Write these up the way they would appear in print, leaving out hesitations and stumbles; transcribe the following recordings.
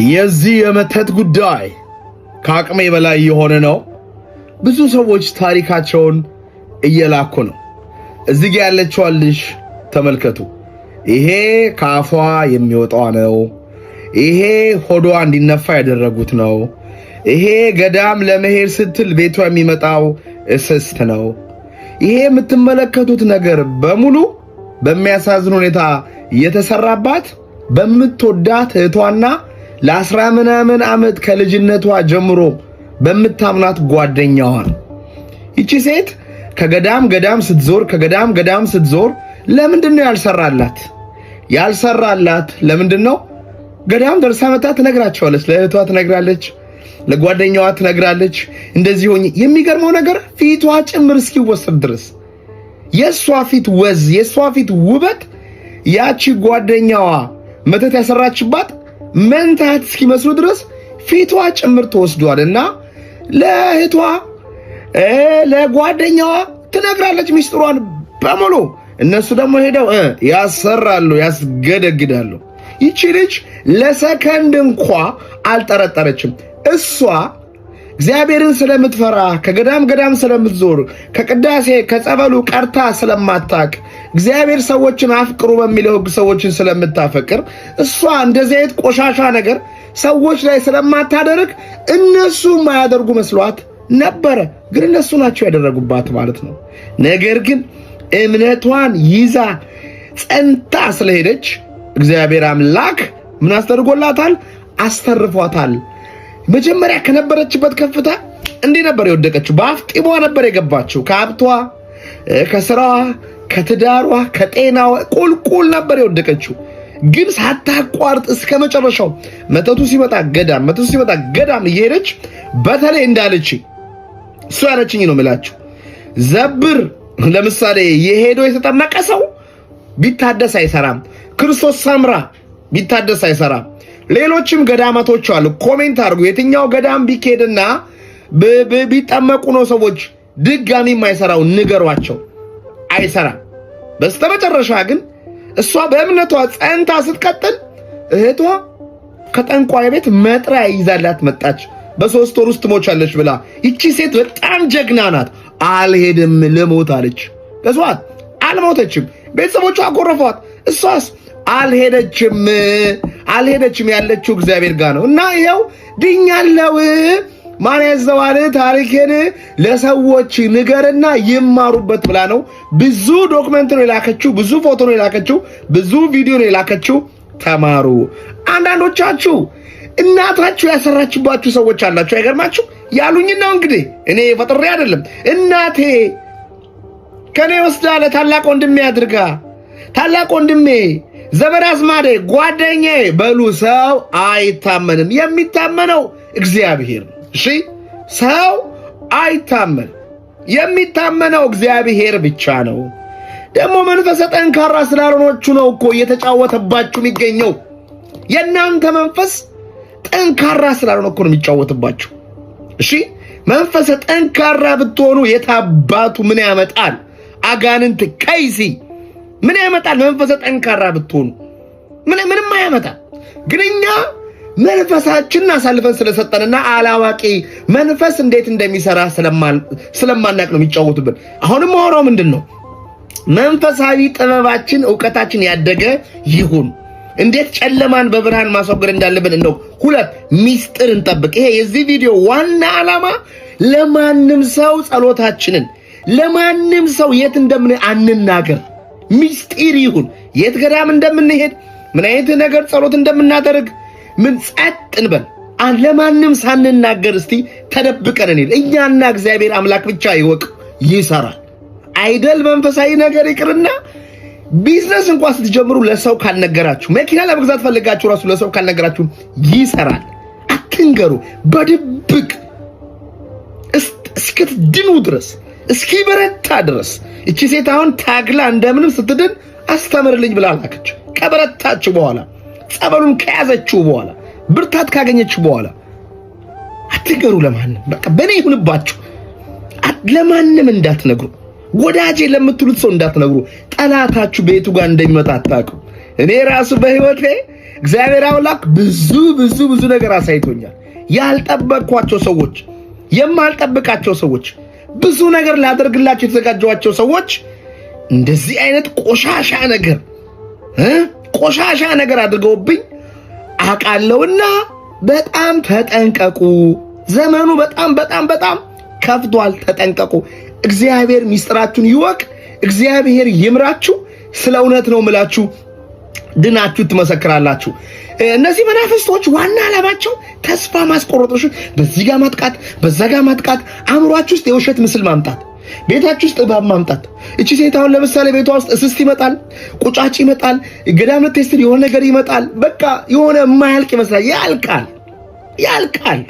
የዚህ የመተት ጉዳይ ከአቅሜ በላይ የሆነ ነው። ብዙ ሰዎች ታሪካቸውን እየላኩ ነው። እዚህ ጋር ያለችው ልጅ ተመልከቱ። ይሄ ከአፏ የሚወጣው ነው። ይሄ ሆዷ እንዲነፋ ያደረጉት ነው። ይሄ ገዳም ለመሄድ ስትል ቤቷ የሚመጣው እስስት ነው። ይሄ የምትመለከቱት ነገር በሙሉ በሚያሳዝን ሁኔታ የተሰራባት በምትወዳት እህቷና ለ10 ምናምን ዓመት ከልጅነቷ ጀምሮ በምታምናት ጓደኛዋ ነው። ይቺ ሴት ከገዳም ገዳም ስትዞር ለምንድነው ያልሰራላት? ለምንድነው? ገዳም ደርሳ መጣ ትነግራቸዋለች፣ ለእህቷ ትነግራለች፣ ለጓደኛዋ ትነግራለች። እንደዚህ ሆኜ የሚገርመው ነገር ፊቷ ጭምር እስኪወሰድ ድረስ የሷ ፊት ወዝ፣ የሷ ፊት ውበት ያቺ ጓደኛዋ መተት ያሰራችባት መንታት እስኪመስሉ ድረስ ፊቷ ጭምር ተወስዷልና ለእህቷ ለጓደኛዋ ትነግራለች ሚስጥሯን በሙሉ። እነሱ ደግሞ ሄደው ያሰራሉ፣ ያስገደግዳሉ። ይቺ ልጅ ለሰከንድ እንኳ አልጠረጠረችም። እሷ እግዚአብሔርን ስለምትፈራ ከገዳም ስለምትዞር ከቅዳሴ ከጸበሉ ቀርታ ስለማታቅ እግዚአብሔር ሰዎችን አፍቅሩ በሚለው ሕግ ሰዎችን ስለምታፈቅር እሷ እንደዚህ አይነት ቆሻሻ ነገር ሰዎች ላይ ስለማታደርግ እነሱ ማያደርጉ መስሏት ነበረ። ግን እነሱ ናቸው ያደረጉባት ማለት ነው። ነገር ግን እምነቷን ይዛ ጸንታ ስለሄደች እግዚአብሔር አምላክ ምን አስተርጎላታል? አስተርፏታል። መጀመሪያ ከነበረችበት ከፍታ እንዲህ ነበር የወደቀችው። በአፍጢሟ ነበር የገባችው። ከሀብቷ፣ ከስራዋ፣ ከትዳሯ፣ ከጤናዋ ቁልቁል ነበር የወደቀችው። ግን ሳታቋርጥ እስከ መጨረሻው መተቱ ሲመጣ ገዳም እየሄደች በተለይ እንዳለች እሱ ያለችኝ ነው የምላችሁ። ዘብር ለምሳሌ የሄዶ የተጠመቀ ሰው ቢታደስ አይሰራም። ክርስቶስ ሰምራ ቢታደስ አይሰራም። ሌሎችም ገዳማቶች አሉ። ኮሜንት አድርጉ። የትኛው ገዳም ቢኬድና ቢጠመቁ ነው ሰዎች ድጋሚ የማይሰራው ንገሯቸው። አይሰራም። በስተመጨረሻ ግን እሷ በእምነቷ ጸንታ ስትቀጥል እህቷ ከጠንቋይ ቤት መጥሪያ ይዛላት መጣች። በ3 ወር ውስጥ ትሞቻለች ብላ። ይቺ ሴት በጣም ጀግና ናት። አልሄድም ልሞት አለች። ከሷት አልሞተችም። ቤተሰቦቿ አኮረፏት። እሷስ አልሄደችም። ያለችው እግዚአብሔር ጋር ነው። እና ይኸው ድኛለው። ማን ያዘዋል? ታሪኬን ለሰዎች ንገርና ይማሩበት ብላ ነው። ብዙ ዶክመንት ነው የላከችው፣ ብዙ ፎቶ ነው የላከችው፣ ብዙ ቪዲዮ ነው የላከችው። ተማሩ። አንዳንዶቻችሁ እናታችሁ ያሰራችባችሁ ሰዎች አላችሁ። አይገርማችሁ? ያሉኝና እንግዲህ እኔ ፈጥሬ አይደለም። እናቴ ከኔ ወስዳ ለታላቅ ወንድሜ አድርጋ፣ ታላቅ ወንድሜ ዘመድ አዝማዴ ጓደኛዬ በሉ። ሰው አይታመንም። የሚታመነው እግዚአብሔር ነው። እሺ፣ ሰው አይታመን። የሚታመነው እግዚአብሔር ብቻ ነው። ደግሞ መንፈሰ ጠንካራ ስላልሆናችሁ ነው እኮ እየተጫወተባችሁ የሚገኘው። የእናንተ መንፈስ ጠንካራ ስላልሆነ እኮ ነው የሚጫወትባችሁ። እሺ፣ መንፈሰ ጠንካራ ብትሆኑ የታባቱ ምን ያመጣል? አጋንንት ከይሲ ምን ያመጣል? መንፈሰ ጠንካራ ብትሆኑ ምንም አያመጣል። ግን እኛ መንፈሳችንን አሳልፈን ስለሰጠንና አላዋቂ መንፈስ እንዴት እንደሚሰራ ስለማናቅ ነው የሚጫወቱብን። አሁንም ሆኖ ምንድነው መንፈሳዊ ጥበባችን ዕውቀታችን ያደገ ይሁን። እንዴት ጨለማን በብርሃን ማስወገድ እንዳለብን እንደው 2 ሚስጥር እንጠብቅ። ይሄ የዚህ ቪዲዮ ዋና ዓላማ ለማንም ሰው ጸሎታችንን ለማንም ሰው የት እንደምን አንናገር፣ ሚስጥር ይሁን። የት ገዳም እንደምንሄድ ምን አይነት ነገር ጸሎት እንደምናደርግ ምን ጸጥ እንበል። ለማንም ሳንናገር እስቲ ተደብቀን እንሂድ። እኛና እግዚአብሔር አምላክ ብቻ ይወቅ። ይሰራል አይደል? መንፈሳዊ ነገር ይቅርና ቢዝነስ እንኳን ስትጀምሩ ለሰው ካልነገራችሁ፣ መኪና ለመግዛት ፈልጋችሁ ራሱ ለሰው ካልነገራችሁ ይሰራል። አትንገሩ። በድብቅ እስክትድኑ ድረስ እስኪበረታ ድረስ። እቺ ሴት አሁን ታግላ እንደምንም ስትድን አስተምርልኝ ብላ ላከች። ከበረታች በኋላ ጸበሉን ከያዘችው በኋላ ብርታት ካገኘችው በኋላ አትንገሩ ለማንም። በቃ በኔ ይሁንባችሁ። ለማንም እንዳትነግሩ። ወዳጄ ለምትሉት ሰው እንዳትነግሩ። ጠላታችሁ ቤቱ ጋር እንደሚመጣ አታውቁ። እኔ ራሱ በህይወቴ እግዚአብሔር አምላክ ብዙ ብዙ ብዙ ነገር አሳይቶኛል። ያልጠበቅኳቸው ሰዎች፣ የማልጠብቃቸው ሰዎች፣ ብዙ ነገር ላደርግላቸው የተዘጋጀዋቸው ሰዎች እንደዚህ አይነት ቆሻሻ ነገር አድርገውብኝ አቃለውና በጣም ተጠንቀቁ። ዘመኑ በጣም ከፍቷል። ተጠንቀቁ። እግዚአብሔር ሚስጥራችሁን ይወቅ። እግዚአብሔር ይምራችሁ። ስለ እውነት ነው ምላችሁ፣ ድናችሁ ትመሰክራላችሁ። እነዚህ መናፍስቶች ዋና ዓላማቸው ተስፋ ማስቆረጦች፣ በዚህ ጋር ማጥቃት፣ በዛ ጋር ማጥቃት፣ አእምሯችሁ ውስጥ የውሸት ምስል ማምጣት፣ ቤታችሁ ውስጥ እባብ ማምጣት። እቺ ሴት አሁን ለምሳሌ ቤቷ ውስጥ እስስት ይመጣል፣ ቁጫጭ ይመጣል፣ ገዳም ልትሄድ የሆነ ነገር ይመጣል። በቃ የሆነ የማያልቅ ይመስላል። ያልቃል።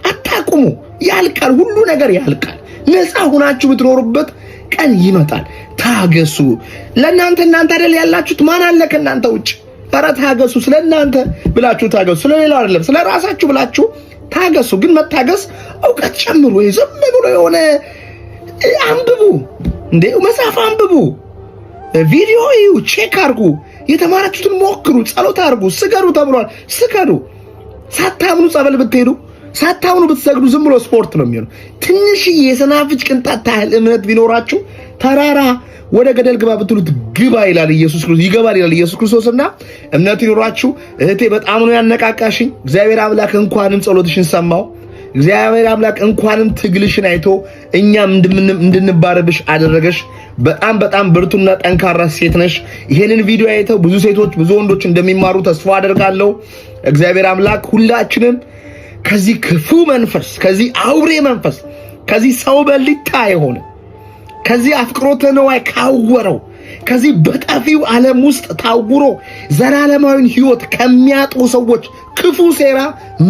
አታቁሙ። ያልቃል። ሁሉ ነገር ያልቃል። ነፃ ሁናችሁ የምትኖሩበት ቀን ይመጣል። ታገሱ። ለእናንተ አይደል ያላችሁት? ማን አለ ከእናንተ ውጭ? ኧረ ታገሱ። ስለእናንተ ብላችሁ ታገሱ። ስለሌላው አይደለም፣ ስለራሳችሁ ብላችሁ ታገሱ። ግን መታገስ እውቀት ጨምሩ። ዝም ብሎ የሆነ አንብቡ እንዴ፣ መጽሐፍ አንብቡ፣ ቪዲዮ እዩ፣ ቼክ አርጉ፣ የተማራችሁትን ሞክሩ፣ ጸሎት አርጉ፣ ስገዱ ተብሏል። ስገዱ። ሳታምኑ ጸበል ብትሄዱ፣ ሳታምኑ ብትሰግዱ ዝም ብሎ ስፖርት ነው የሚሆነው። ትንሽዬ የሰናፍጭ ቅንጣት ታህል እምነት ቢኖራችሁ ተራራ ወደ ገደል ግባ ብትሉት ግባ ይላል ኢየሱስ ክርስቶስ፣ ይገባል ይላል ኢየሱስ ክርስቶስና እምነት ይኖራችሁ። እህቴ በጣም ነው ያነቃቃሽኝ። እግዚአብሔር አምላክ እንኳንም ጸሎትሽን ሰማው። እግዚአብሔር አምላክ እንኳንም ትግልሽን አይቶ እኛም እንድንባረብሽ አደረገሽ። በጣም ብርቱና ጠንካራ ሴት ነሽ። ይሄንን ቪዲዮ አይተው ብዙ ሴቶች ብዙ ወንዶች እንደሚማሩ ተስፋ አደርጋለሁ። እግዚአብሔር አምላክ ሁላችንም ከዚህ ክፉ መንፈስ፣ ከዚህ አውሬ መንፈስ፣ ከዚህ ሰው በሊታ የሆነ ከዚህ አፍቅሮተ ነዋይ ካወረው ከዚህ በጠፊው ዓለም ውስጥ ታውሮ ዘላለማዊን ሕይወት ከሚያጡ ሰዎች ክፉ ሴራ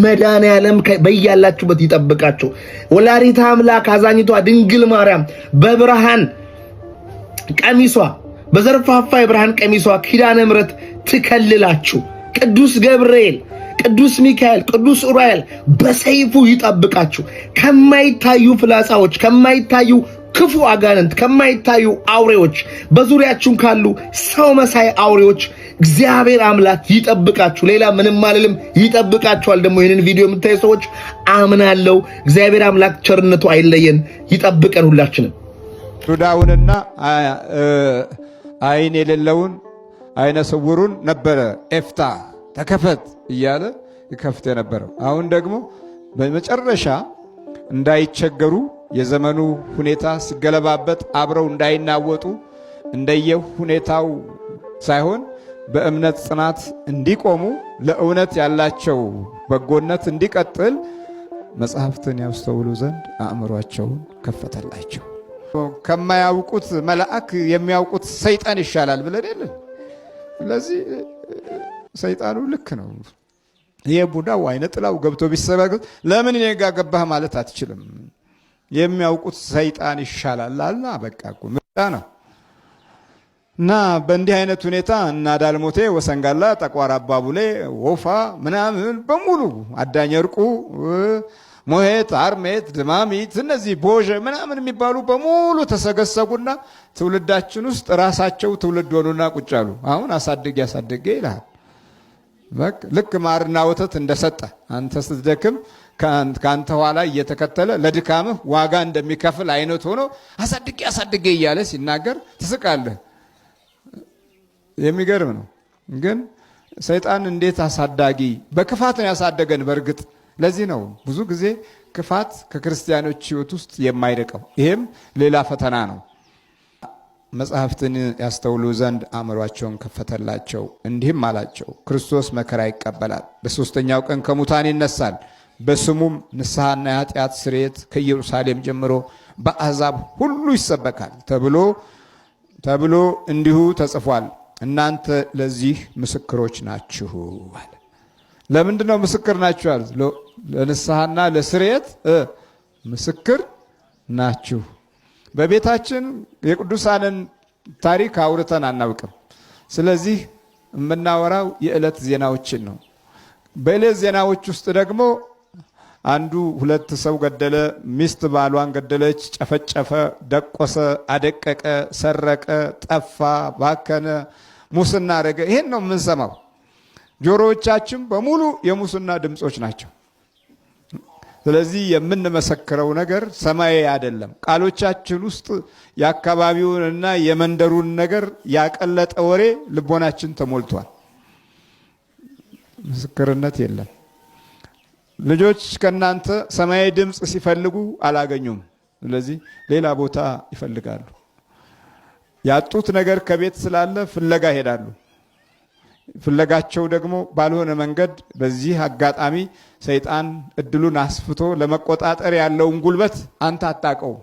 መድኃኔዓለም በያላችሁበት ይጠብቃችሁ። ወላዲተ አምላክ አዛኝቷ ድንግል ማርያም በብርሃን ቀሚሷ፣ በዘርፋፋ የብርሃን ቀሚሷ ኪዳነ ምሕረት ትከልላችሁ። ቅዱስ ገብርኤል፣ ቅዱስ ሚካኤል፣ ቅዱስ ኡራኤል በሰይፉ ይጠብቃችሁ። ከማይታዩ ፍላጻዎች፣ ከማይታዩ ክፉ አጋንንት፣ ከማይታዩ አውሬዎች፣ በዙሪያችሁ ካሉ ሰው መሳይ አውሬዎች እግዚአብሔር አምላክ ይጠብቃችሁ። ሌላ ምንም አልልም። ይጠብቃችኋል። ደግሞ ይህንን ቪዲዮ የምታዩ ሰዎች አምናለሁ እግዚአብሔር አምላክ ቸርነቱ አይለየን፣ ይጠብቀን ሁላችንም። ዱዳውንና አይን የሌለውን አይነ ስውሩን ነበረ ኤፍታ ተከፈት እያለ ይከፍት የነበረው። አሁን ደግሞ በመጨረሻ እንዳይቸገሩ የዘመኑ ሁኔታ ሲገለባበት አብረው እንዳይናወጡ እንደየ ሁኔታው ሳይሆን በእምነት ጽናት እንዲቆሙ ለእውነት ያላቸው በጎነት እንዲቀጥል መጽሐፍትን ያስተውሉ ዘንድ አእምሯቸውን ከፈተላቸው። ከማያውቁት መልአክ የሚያውቁት ሰይጣን ይሻላል ብለን የለን። ስለዚህ ሰይጣኑ ልክ ነው። ይሄ ቡዳው አይነ ጥላው ገብቶ ቢሰበክ ለምን እኔ ጋር ገባህ ማለት አትችልም። የሚያውቁት ሰይጣን ይሻላል አልና በቃ እኮ ምርጫ ነው። እና በእንዲህ አይነት ሁኔታ እና ዳልሞቴ፣ ወሰንጋላ፣ ጠቋር አባቡሌ፣ ወፋ ምናምን በሙሉ አዳኝ እርቁ፣ ሞሄት፣ አርሜት፣ ድማሚት እነዚህ ቦዥ ምናምን የሚባሉ በሙሉ ተሰገሰጉና ትውልዳችን ውስጥ ራሳቸው ትውልድ ሆኑና ቁጭ አሉ። አሁን አሳድጌ ይልሃል። ልክ ማርና ወተት እንደሰጠ አንተ ስትደክም ከአንተ ኋላ እየተከተለ ለድካምህ ዋጋ እንደሚከፍል አይነት ሆኖ አሳድጌ እያለ ሲናገር ትስቃለህ። የሚገርም ነው። ግን ሰይጣን እንዴት አሳዳጊ በክፋት ነው ያሳደገን። በእርግጥ ለዚህ ነው ብዙ ጊዜ ክፋት ከክርስቲያኖች ሕይወት ውስጥ የማይርቀው። ይሄም ሌላ ፈተና ነው። መጽሐፍትን ያስተውሉ ዘንድ አእምሯቸውን ከፈተላቸው። እንዲህም አላቸው፣ ክርስቶስ መከራ ይቀበላል፣ በሦስተኛው ቀን ከሙታን ይነሳል፣ በስሙም ንስሐና የኃጢአት ስርየት ከኢየሩሳሌም ጀምሮ በአሕዛብ ሁሉ ይሰበካል ተብሎ እንዲሁ ተጽፏል። እናንተ ለዚህ ምስክሮች ናችሁ አለ። ለምንድን ነው ምስክር ናችሁ አለ? ለንስሐና ለስርየት ምስክር ናችሁ። በቤታችን የቅዱሳንን ታሪክ አውርተን አናውቅም። ስለዚህ የምናወራው የዕለት ዜናዎችን ነው። በዕለት ዜናዎች ውስጥ ደግሞ አንዱ ሁለት ሰው ገደለ፣ ሚስት ባሏን ገደለች፣ ጨፈጨፈ፣ ደቆሰ፣ አደቀቀ፣ ሰረቀ፣ ጠፋ፣ ባከነ፣ ሙስና አረገ። ይሄን ነው የምንሰማው። ጆሮዎቻችን በሙሉ የሙስና ድምጾች ናቸው። ስለዚህ የምንመሰክረው ነገር ሰማያዊ አይደለም። ቃሎቻችን ውስጥ የአካባቢውንና የመንደሩን ነገር ያቀለጠ ወሬ ልቦናችን ተሞልቷል። ምስክርነት የለም። ልጆች ከናንተ ሰማያዊ ድምፅ ሲፈልጉ አላገኙም። ስለዚህ ሌላ ቦታ ይፈልጋሉ። ያጡት ነገር ከቤት ስላለ ፍለጋ ይሄዳሉ። ፍለጋቸው ደግሞ ባልሆነ መንገድ በዚህ አጋጣሚ ሰይጣን እድሉን አስፍቶ ለመቆጣጠር ያለውን ጉልበት አንተ አታውቀውም።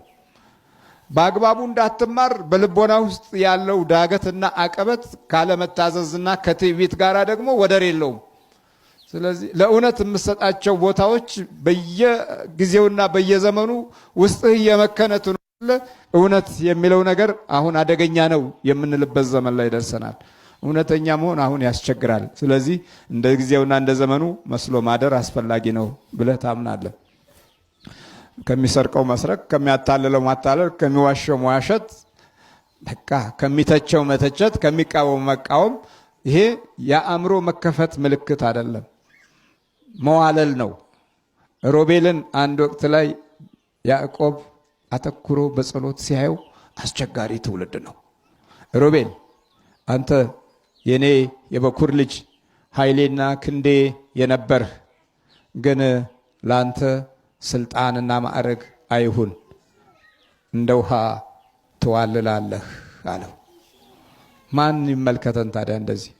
በአግባቡ እንዳትማር በልቦና ውስጥ ያለው ዳገትና አቀበት ካለመታዘዝና ከትዕቢት ጋር ደግሞ ወደር የለውም። ስለዚህ ለእውነት የምሰጣቸው ቦታዎች በየጊዜውና በየዘመኑ ውስጥህ እየመከነ ትኖራለህ። እውነት የሚለው ነገር አሁን አደገኛ ነው የምንልበት ዘመን ላይ ደርሰናል። እውነተኛ መሆን አሁን ያስቸግራል። ስለዚህ እንደ ጊዜውና እንደ ዘመኑ መስሎ ማደር አስፈላጊ ነው ብለህ ታምናለህ። ከሚሰርቀው መስረቅ፣ ከሚያታልለው ማታለል፣ ከሚዋሸው መዋሸት፣ በቃ ከሚተቸው መተቸት፣ ከሚቃወም መቃወም። ይሄ የአእምሮ መከፈት ምልክት አይደለም፣ መዋለል ነው። ሮቤልን አንድ ወቅት ላይ ያዕቆብ አተኩሮ በጸሎት ሲያየው አስቸጋሪ ትውልድ ነው። ሮቤል አንተ የኔ የበኩር ልጅ ኃይሌና ክንዴ የነበርህ፣ ግን ላንተ ስልጣንና ማዕረግ አይሁን፣ እንደ ውሃ ትዋልላለህ አለው። ማን ይመልከተን ታዲያ? እንደዚህ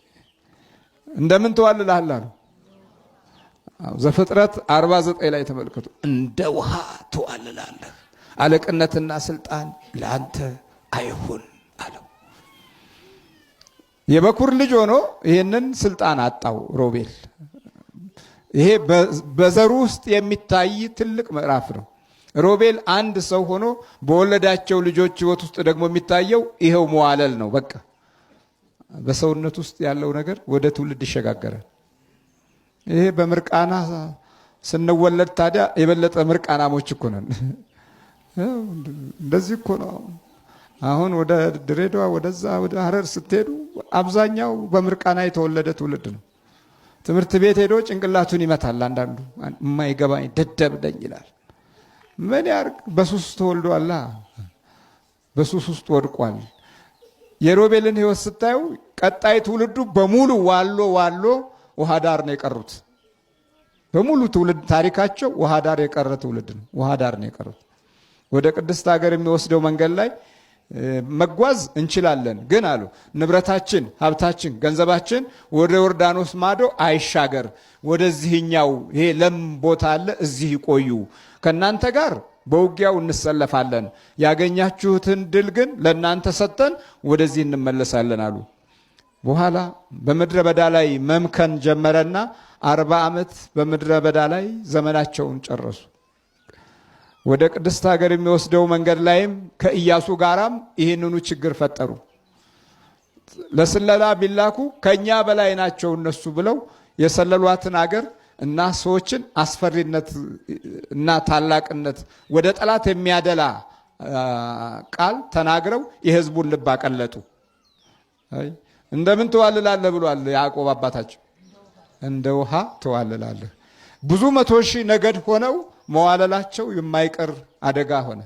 እንደምን ትዋልላለህ አለው። ዘፍጥረት 49 ላይ ተመልከቱ። እንደ ውሃ ትዋልላለህ፣ አለቅነትና ስልጣን ለአንተ አይሁን አለው። የበኩር ልጅ ሆኖ ይህንን ስልጣን አጣው ሮቤል። ይሄ በዘሩ ውስጥ የሚታይ ትልቅ ምዕራፍ ነው። ሮቤል አንድ ሰው ሆኖ በወለዳቸው ልጆች ሕይወት ውስጥ ደግሞ የሚታየው ይሄው መዋለል ነው። በቃ በሰውነት ውስጥ ያለው ነገር ወደ ትውልድ ይሸጋገራል። ይሄ በምርቃና ስንወለድ ታዲያ የበለጠ ምርቃናሞች እኮ ነን። እንደዚህ እኮ ነው። አሁን ወደ ድሬዳዋ ወደዛ ወደ ሀረር ስትሄዱ አብዛኛው በምርቃና የተወለደ ትውልድ ነው። ትምህርት ቤት ሄዶ ጭንቅላቱን ይመታል። አንዳንዱ የማይገባኝ ደደብ ነኝ ይላል። ምን ያርግ? በሱስ ተወልዷላ። በሱስ ውስጥ ወድቋል። የሮቤልን ሕይወት ስታዩ ቀጣይ ትውልዱ በሙሉ ዋሎ ውሃ ዳር ነው የቀሩት። በሙሉ ትውልድ ታሪካቸው ውሃ ዳር የቀረ ትውልድ ነው። ውሃ ዳር ነው የቀሩት። ወደ ቅድስት ሀገር የሚወስደው መንገድ ላይ መጓዝ እንችላለን፣ ግን አሉ ንብረታችን፣ ሀብታችን፣ ገንዘባችን ወደ ዮርዳኖስ ማዶ አይሻገር፣ ወደዚህኛው ይሄ ለም ቦታ አለ፣ እዚህ ይቆዩ፣ ከእናንተ ጋር በውጊያው እንሰለፋለን፣ ያገኛችሁትን ድል ግን ለእናንተ ሰጠን ወደዚህ እንመለሳለን አሉ። በኋላ በምድረ በዳ ላይ መምከን ጀመረና 40 ዓመት በምድረ በዳ ላይ ዘመናቸውን ጨረሱ። ወደ ቅድስት ሀገር የሚወስደው መንገድ ላይም ከኢያሱ ጋራም ይህንኑ ችግር ፈጠሩ። ለስለላ ቢላኩ ከኛ በላይ ናቸው እነሱ ብለው የሰለሏትን አገር እና ሰዎችን አስፈሪነት እና ታላቅነት ወደ ጠላት የሚያደላ ቃል ተናግረው የሕዝቡን ልብ አቀለጡ። እንደምን ትዋልላለህ ብሏል ያዕቆብ አባታቸው። እንደ ውሃ ትዋልላለህ። ብዙ 100 ሺህ ነገድ ሆነው መዋለላቸው የማይቀር አደጋ ሆነ።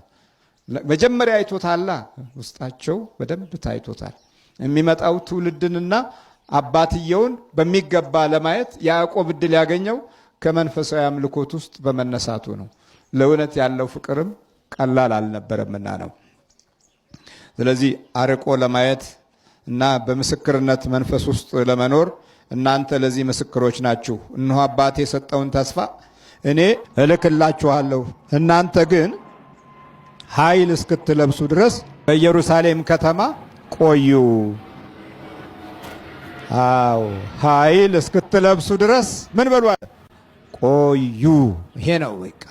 መጀመሪያ አይቶታላ፣ ውስጣቸው በደንብ ታይቶታል። የሚመጣው ትውልድንና አባትየውን በሚገባ ለማየት ያዕቆብ እድል ያገኘው ከመንፈሳዊ አምልኮት ውስጥ በመነሳቱ ነው። ለእውነት ያለው ፍቅርም ቀላል አልነበረምና ነው። ስለዚህ አርቆ ለማየት እና በምስክርነት መንፈስ ውስጥ ለመኖር እናንተ ለዚህ ምስክሮች ናችሁ። እነሆ አባቴ የሰጠውን ተስፋ እኔ እልክላችኋለሁ። እናንተ ግን ኃይል እስክትለብሱ ድረስ በኢየሩሳሌም ከተማ ቆዩ። አዎ ኃይል እስክትለብሱ ድረስ ምን በሉ? ቆዩ። ይሄ ነው በቃ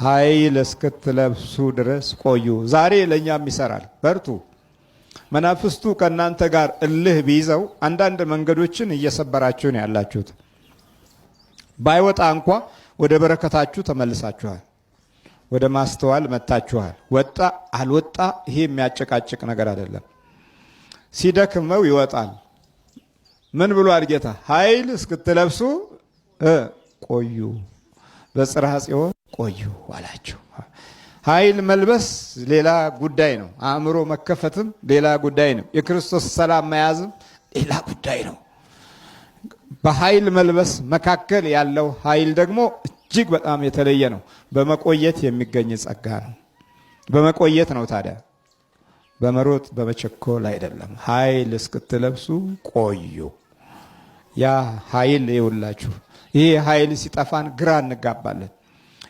ኃይል እስክትለብሱ ድረስ ቆዩ። ዛሬ ለእኛም ይሰራል። በርቱ። መናፍስቱ ከእናንተ ጋር እልህ ቢይዘው አንዳንድ መንገዶችን እየሰበራችሁ ነው ያላችሁት። ባይወጣ እንኳ ወደ በረከታችሁ ተመልሳችኋል። ወደ ማስተዋል መጥታችኋል። ወጣ አልወጣ ይሄ የሚያጨቃጭቅ ነገር አይደለም። ሲደክመው ይወጣል። ምን ብሏል ጌታ? ኃይል እስክትለብሱ ቆዩ፣ በጽርሐ ጽዮን ቆዩ አላቸው። ኃይል መልበስ ሌላ ጉዳይ ነው። አእምሮ መከፈትም ሌላ ጉዳይ ነው። የክርስቶስ ሰላም መያዝም ሌላ ጉዳይ ነው። በኃይል መልበስ መካከል ያለው ኃይል ደግሞ እጅግ በጣም የተለየ ነው። በመቆየት የሚገኝ ጸጋ ነው። በመቆየት ነው። ታዲያ በመሮጥ በመቸኮል አይደለም። ኃይል እስክትለብሱ ቆዩ። ያ ኃይል ይውላችሁ። ይሄ ኃይል ሲጠፋን ግራ እንጋባለን።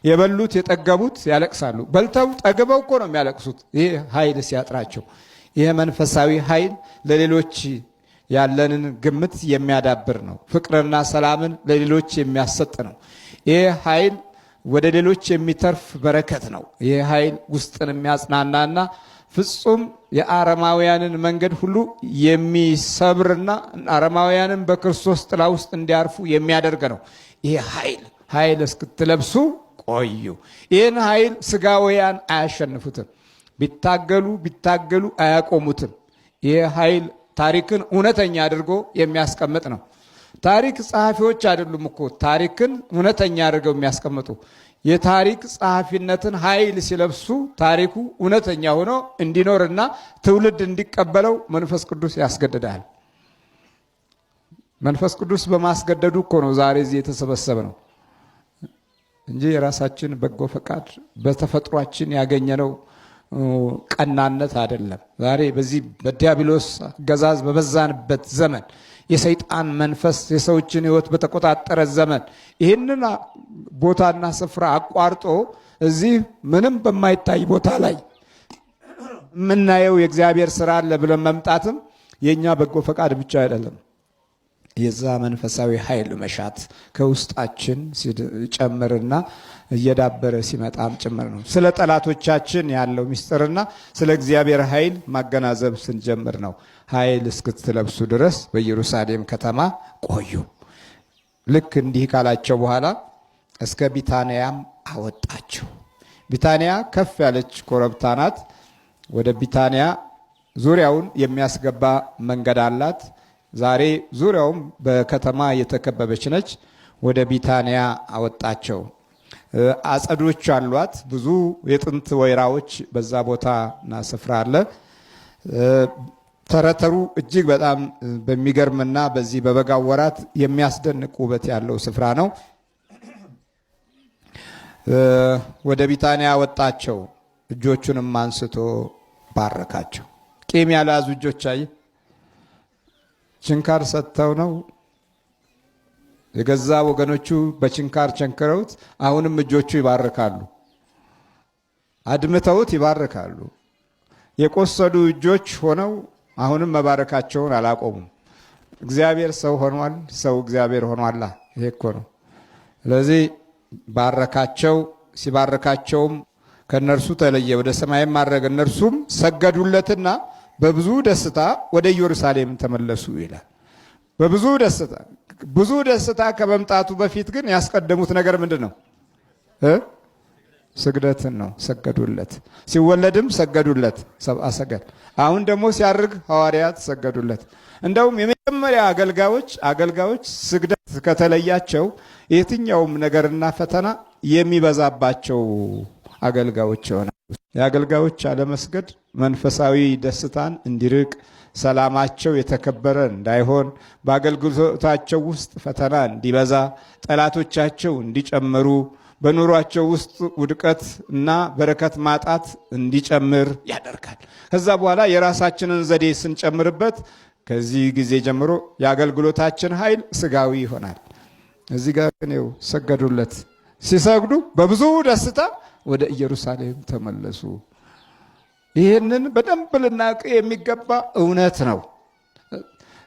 የበሉት የጠገቡት ያለቅሳሉ። በልተው ጠግበው እኮ ነው የሚያለቅሱት። ይሄ ኃይል ሲያጥራቸው። ይሄ መንፈሳዊ ኃይል ለሌሎች ያለንን ግምት የሚያዳብር ነው። ፍቅርና ሰላምን ለሌሎች የሚያሰጥ ነው። ይሄ ኃይል ወደ ሌሎች የሚተርፍ በረከት ነው። ይሄ ኃይል ውስጥን የሚያጽናናና ፍጹም የአረማውያንን መንገድ ሁሉ የሚሰብርና አረማውያንን በክርስቶስ ጥላ ውስጥ እንዲያርፉ የሚያደርግ ነው። ይሄ ኃይል እስክትለብሱ ቆዩ። ይህን ኃይል ስጋውያን አያሸንፉትም። ቢታገሉ አያቆሙትም። ይህ ኃይል ታሪክን እውነተኛ አድርጎ የሚያስቀምጥ ነው። ታሪክ ጸሐፊዎች አይደሉም እኮ ታሪክን እውነተኛ አድርገው የሚያስቀምጡ። የታሪክ ጸሐፊነትን ኃይል ሲለብሱ ታሪኩ እውነተኛ ሆኖ እንዲኖርና ትውልድ እንዲቀበለው መንፈስ ቅዱስ ያስገድዳል። መንፈስ ቅዱስ በማስገደዱ እኮ ነው ዛሬ እዚህ የተሰበሰበ ነው እንጂ የራሳችን በጎ ፈቃድ በተፈጥሯችን ያገኘነው ቀናነት አይደለም። ዛሬ በዚህ በዲያብሎስ አገዛዝ በበዛንበት ዘመን የሰይጣን መንፈስ የሰዎችን ሕይወት በተቆጣጠረ ዘመን ይህንን ቦታና ስፍራ አቋርጦ እዚህ ምንም በማይታይ ቦታ ላይ የምናየው የእግዚአብሔር ስራ አለ ብለን መምጣትም የእኛ በጎ ፈቃድ ብቻ አይደለም። የዛ መንፈሳዊ ኃይል መሻት ከውስጣችን ሲጨምርና እየዳበረ ሲመጣም ጭምር ነው። ስለ ጠላቶቻችን ያለው ምስጢርና ስለ እግዚአብሔር ኃይል ማገናዘብ ስንጀምር ነው። ኃይል እስክትለብሱ ድረስ በኢየሩሳሌም ከተማ ቆዩ። ልክ እንዲህ ካላቸው በኋላ እስከ ቢታንያም አወጣቸው። ቢታንያ ከፍ ያለች ኮረብታ ናት። ወደ ቢታንያ ዙሪያውን የሚያስገባ መንገድ አላት። ዛሬ ዙሪያውም በከተማ የተከበበች ነች። ወደ ቢታንያ አወጣቸው። አጸዶች አሏት። ብዙ የጥንት ወይራዎች በዛ ቦታና ስፍራ አለ። ተረተሩ እጅግ በጣም በሚገርምና በዚህ በበጋው ወራት የሚያስደንቅ ውበት ያለው ስፍራ ነው። ወደ ቢታንያ አወጣቸው። እጆቹንም አንስቶ ባረካቸው። ቂም ያልያዙ እጆች አይ ችንካር ሰጥተው ነው የገዛ ወገኖቹ በችንካር ቸንክረውት፣ አሁንም እጆቹ ይባርካሉ። አድምተውት ይባርካሉ። የቆሰሉ እጆች ሆነው አሁንም መባረካቸውን አላቆሙም። እግዚአብሔር ሰው ሆኗል፣ ሰው እግዚአብሔር ሆኗላ። ይሄ እኮ ነው። ስለዚህ ባረካቸው። ሲባረካቸውም ከነርሱ ተለየ፣ ወደ ሰማይም ማረገ። እነርሱም ሰገዱለትና በብዙ ደስታ ወደ ኢየሩሳሌም ተመለሱ ይላል። በብዙ ደስታ። ብዙ ደስታ ከመምጣቱ በፊት ግን ያስቀደሙት ነገር ምንድን ነው? ስግደትን ነው። ሰገዱለት። ሲወለድም ሰገዱለት፣ ሰብአ ሰገል። አሁን ደግሞ ሲያርግ ሐዋርያት ሰገዱለት። እንደውም የመጀመሪያ አገልጋዮች ስግደት ከተለያቸው የትኛውም ነገርና ፈተና የሚበዛባቸው አገልጋዮች ይሆናሉ። የአገልጋዮች አለመስገድ መንፈሳዊ ደስታን እንዲርቅ፣ ሰላማቸው የተከበረ እንዳይሆን፣ በአገልግሎታቸው ውስጥ ፈተና እንዲበዛ፣ ጠላቶቻቸው እንዲጨምሩ፣ በኑሯቸው ውስጥ ውድቀት እና በረከት ማጣት እንዲጨምር ያደርጋል። ከዛ በኋላ የራሳችንን ዘዴ ስንጨምርበት ከዚህ ጊዜ ጀምሮ የአገልግሎታችን ኃይል ስጋዊ ይሆናል። እዚህ ጋር ግን ሰገዱለት። ሲሰግዱ በብዙ ደስታ ወደ ኢየሩሳሌም ተመለሱ። ይህንን በደንብ ልናውቅ የሚገባ እውነት ነው።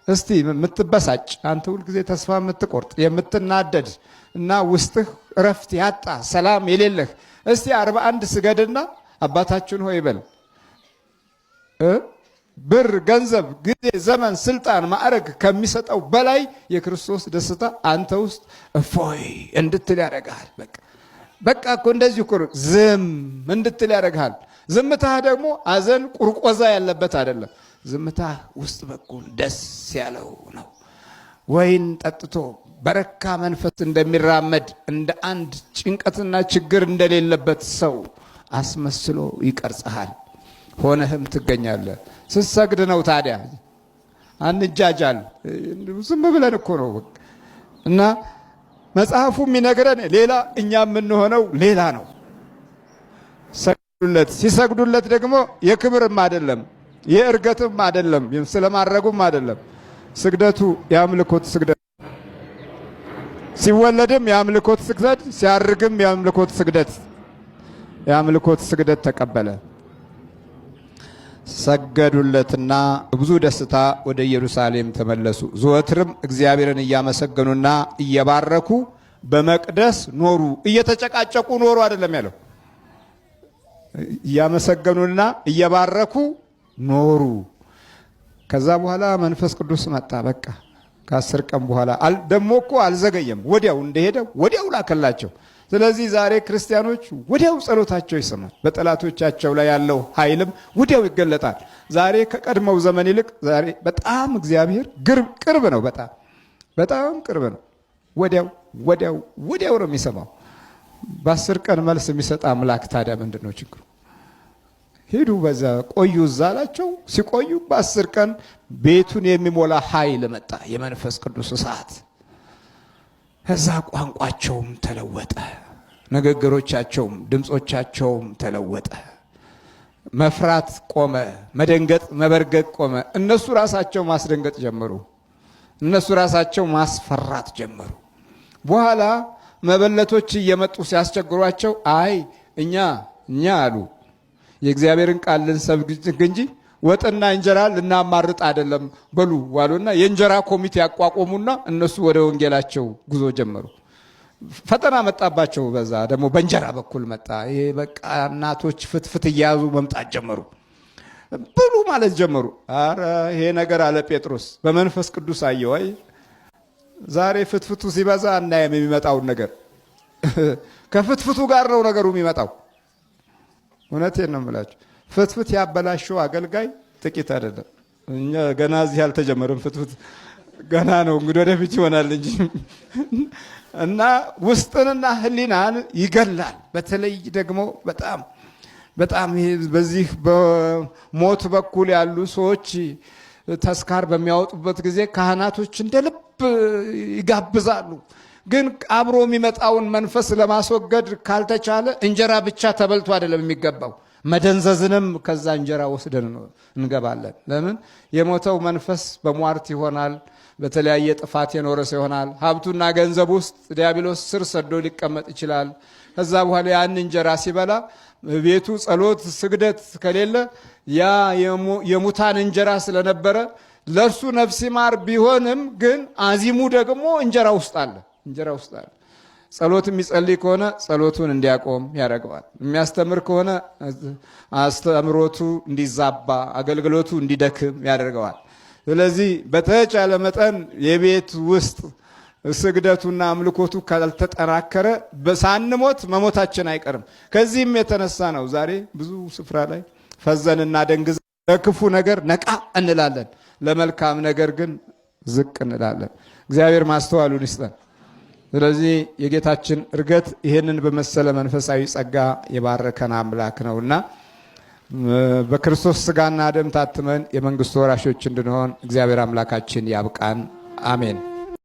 እስቲ የምትበሳጭ አንተ ሁልጊዜ ተስፋ የምትቆርጥ የምትናደድ እና ውስጥህ እረፍት ያጣ ሰላም የሌለህ እስቲ 41 ስገድና አባታችን ሆይ በል። ብር፣ ገንዘብ፣ ጊዜ፣ ዘመን፣ ስልጣን፣ ማዕረግ ከሚሰጠው በላይ የክርስቶስ ደስታ አንተ ውስጥ እፎይ እንድትል ያደርግሃል። በቃ እኮ እንደዚህ እኮ ዝም እንድትል ያደርግሃል። ዝምታህ ደግሞ አዘን ቁርቆዛ ያለበት አይደለም። ዝምታህ ውስጥ በኩል ደስ ያለው ነው። ወይን ጠጥቶ በረካ መንፈስ እንደሚራመድ እንደ አንድ ጭንቀትና ችግር እንደሌለበት ሰው አስመስሎ ይቀርጽሃል። ሆነህም ትገኛለህ። ስትሰግድ ነው ታዲያ። አንጃጃል፣ ዝም ብለን እኮ ነው። እና መጽሐፉ የሚነግረን ሌላ፣ እኛ የምንሆነው ሌላ ነው። ሰግዱለት። ሲሰግዱለት ደግሞ የክብርም አይደለም የእርገትም አይደለም ስለማድረጉም አይደለም። ስግደቱ የአምልኮት ስግደት፣ ሲወለድም የአምልኮት ስግደት፣ ሲያርግም የአምልኮት ስግደት ተቀበለ። ሰገዱለትና ብዙ ደስታ ወደ ኢየሩሳሌም ተመለሱ። ዘወትርም እግዚአብሔርን እያመሰገኑና እየባረኩ በመቅደስ ኖሩ። እየተጨቃጨቁ ኖሩ አይደለም ያለው፣ እያመሰገኑና እየባረኩ ኖሩ። ከዛ በኋላ መንፈስ ቅዱስ መጣ። በቃ ከ10 ቀን በኋላ ደግሞ እኮ አልዘገየም። ወዲያው እንደሄደ ወዲያው ላከላቸው። ስለዚህ ዛሬ ክርስቲያኖች ወዲያው ጸሎታቸው ይሰማል። በጠላቶቻቸው ላይ ያለው ኃይልም ወዲያው ይገለጣል። ዛሬ ከቀድሞው ዘመን ይልቅ ዛሬ በጣም እግዚአብሔር ቅርብ ነው። በጣም ቅርብ ነው። ወዲያው ነው የሚሰማው። በ10 ቀን መልስ የሚሰጥ አምላክ ታዲያ ምንድን ነው ችግሩ? ሂዱ በዛ ቆዩ እዛ አላቸው። ሲቆዩ በ10 ቀን ቤቱን የሚሞላ ኃይል መጣ፣ የመንፈስ ቅዱስ እሳት። ከዛ ቋንቋቸውም ተለወጠ፣ ንግግሮቻቸውም ድምፆቻቸውም ተለወጠ። መፍራት ቆመ፣ መደንገጥ መበርገጥ ቆመ። እነሱ ራሳቸው ማስደንገጥ ጀመሩ፣ እነሱ ራሳቸው ማስፈራት ጀመሩ። በኋላ መበለቶች እየመጡ ሲያስቸግሯቸው አይ እኛ አሉ የእግዚአብሔርን ቃል ልንሰብክ እንጂ ወጥና እንጀራ ልናማርጥ አይደለም በሉ ዋሉና የእንጀራ ኮሚቴ ያቋቋሙና እነሱ ወደ ወንጌላቸው ጉዞ ጀመሩ። ፈተና መጣባቸው። በዛ ደግሞ በእንጀራ በኩል መጣ። ይሄ በቃ እናቶች ፍትፍት እያያዙ መምጣት ጀመሩ። ብሉ ማለት ጀመሩ። አረ ይሄ ነገር አለ ጴጥሮስ በመንፈስ ቅዱስ አየው። አይ ዛሬ ፍትፍቱ ሲበዛ እናየም የሚመጣውን ነገር ከፍትፍቱ ጋር ነው ነገሩ የሚመጣው። እውነቴን ነው የምላችሁ። ፍትፍት ያበላሸው አገልጋይ ጥቂት አይደለም። እኛ ገና እዚህ አልተጀመረም። ፍትፍት ገና ነው እንግዲህ ወደፊት ይሆናል እንጂ እና ውስጥንና ሕሊናን ይገላል። በተለይ ደግሞ በጣም በዚህ በሞት በኩል ያሉ ሰዎች ተስካር በሚያወጡበት ጊዜ ካህናቶች እንደ ልብ ይጋብዛሉ። ግን አብሮ የሚመጣውን መንፈስ ለማስወገድ ካልተቻለ እንጀራ ብቻ ተበልቶ አይደለም የሚገባው፣ መደንዘዝንም ከዛ እንጀራ ወስደን እንገባለን። ለምን? የሞተው መንፈስ በሟርት ይሆናል፣ በተለያየ ጥፋት የኖረ ሰው ይሆናል። ሀብቱና ገንዘብ ውስጥ ዲያብሎስ ስር ሰዶ ሊቀመጥ ይችላል። ከዛ በኋላ ያን እንጀራ ሲበላ ቤቱ ጸሎት፣ ስግደት ከሌለ ያ የሙታን እንጀራ ስለነበረ ለእርሱ ነፍስ ይማር ቢሆንም ግን አዚሙ ደግሞ እንጀራ ውስጥ አለ። ጸሎት የሚጸልይ ከሆነ ጸሎቱን እንዲያቆም ያደርገዋል። የሚያስተምር ከሆነ አስተምሮቱ እንዲዛባ፣ አገልግሎቱ እንዲደክም ያደርገዋል። ስለዚህ በተቻለ መጠን የቤት ውስጥ ስግደቱና አምልኮቱ ካልተጠናከረ ሳንሞት መሞታችን አይቀርም። ከዚህም የተነሳ ነው ዛሬ ብዙ ስፍራ ላይ ፈዘንና ደንግዘን ለክፉ ነገር ነቃ እንላለን፣ ለመልካም ነገር ግን ዝቅ እንላለን። እግዚአብሔር ማስተዋሉን ይስጠን። ስለዚህ የጌታችን እርገት ይህንን በመሰለ መንፈሳዊ ጸጋ የባረከን አምላክ ነውና በክርስቶስ ሥጋና ደም ታትመን የመንግስቱ ወራሾች እንድንሆን እግዚአብሔር አምላካችን ያብቃን። አሜን።